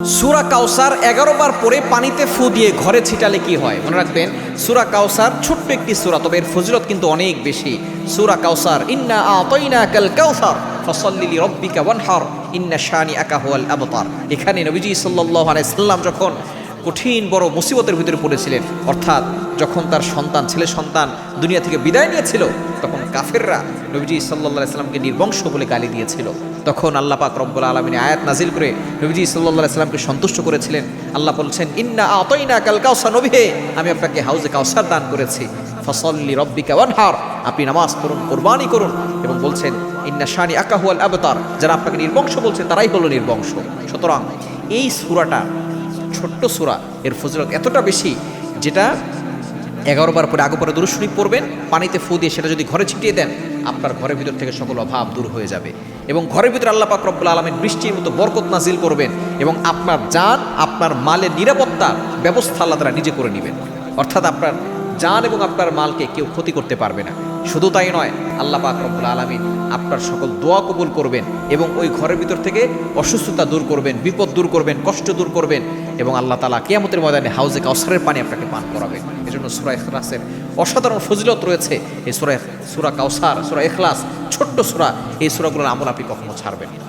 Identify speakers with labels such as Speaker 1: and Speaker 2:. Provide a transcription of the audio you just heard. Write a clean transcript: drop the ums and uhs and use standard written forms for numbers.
Speaker 1: সূরা কাউসার ১১ বার পরে পানিতে ফু দিয়ে ঘরে ছিটালে কি হয়? মনে রাখবেন, সূরা কাউসার ছোট্ট একটি সূরা, তবে এর ফজিলত কিন্তু অনেক বেশি। সূরা কাউসার, ইন্না আতাইনাকাল কাউসার ফাসাল্লি লিরাব্বিকা ওয়ানহার ইন্না শানিআকা হুয়াল আবতার। এখানে নবীজি সাল্লাল্লাহু আলাইহি সাল্লাম যখন কঠিন বড় মুসিবতের ভিতরে পড়েছিলেন, অর্থাৎ যখন তার সন্তান, ছেলে সন্তান দুনিয়া থেকে বিদায় নিয়েছিল, তখন কাফেররা নবীজি সাল্লাল্লাহু আলাইহি সাল্লামকে নির্বংশ বলে গালি দিয়েছিল। তখন আল্লাহ পাক রব্বুল আলামিন আয়াত নাজিল করে নবীজি সাল্লাল্লাহু আলাইহি সাল্লামকে সন্তুষ্ট করেছিলেন। আল্লাহ বলছেন, ইন্না আতাইনাকাল কাউসার, নবী হে, আমি আপনাকে হাউজে কাউসার দান করেছি। ফাসাল্লি রাব্বিকা ওয়ানহার, আপনি নামাজ পড়ুন, কুরবানি করুন। এবং বলছেন, ইন্না শানিআকা হুয়াল আবতার, যারা আপনাকে নির্বংশ বলছে তারাই হলো নির্বংশ। সুতরাং এই সূরাটা ছোট্ট সূরা, এর ফজিলত এতটা বেশি, যেটা 11 বার পরে আগে পরে দুরূদ শরীফ পড়বেন, পানিতে ফু দিয়ে সেটা যদি ঘরে ছিটিয়ে দেন, আপনার ঘরের ভিতর থেকে সকল অভাব দূর হয়ে যাবে। এবং ঘরের ভিতরে আল্লাহ পাক রব্বুল আলামিন বৃষ্টির মতো বরকত নাজিল করবেন, এবং আপনার জান, আপনার মালের নিরাপত্তার ব্যবস্থা আল্লাহ তাআলা নিজে করে নেবেন। অর্থাৎ আপনার জান এবং আপনার মালকে কেউ ক্ষতি করতে পারবে না। শুধু তাই নয়, আল্লাহ পাক রব্বুল আলামিন আপনার সকল দোয়া কবুল করবেন, এবং ওই ঘরের ভিতর থেকে অসুস্থতা দূর করবেন, বিপদ দূর করবেন, কষ্ট দূর করবেন, এবং আল্লাহ তাআলা কিয়ামতের ময়দানে হাউজে কাউসারের পানি আপনাকে পান করাবেন। এজন্য সূরা ইখলাসের অসাধারণ ফজিলত রয়েছে। এই সূরা কাউসার, সূরা ইখলাস, ছোট্ট সূরা, এই সূরাগুলোর আমল আপনি কখনো ছাড়বেন না।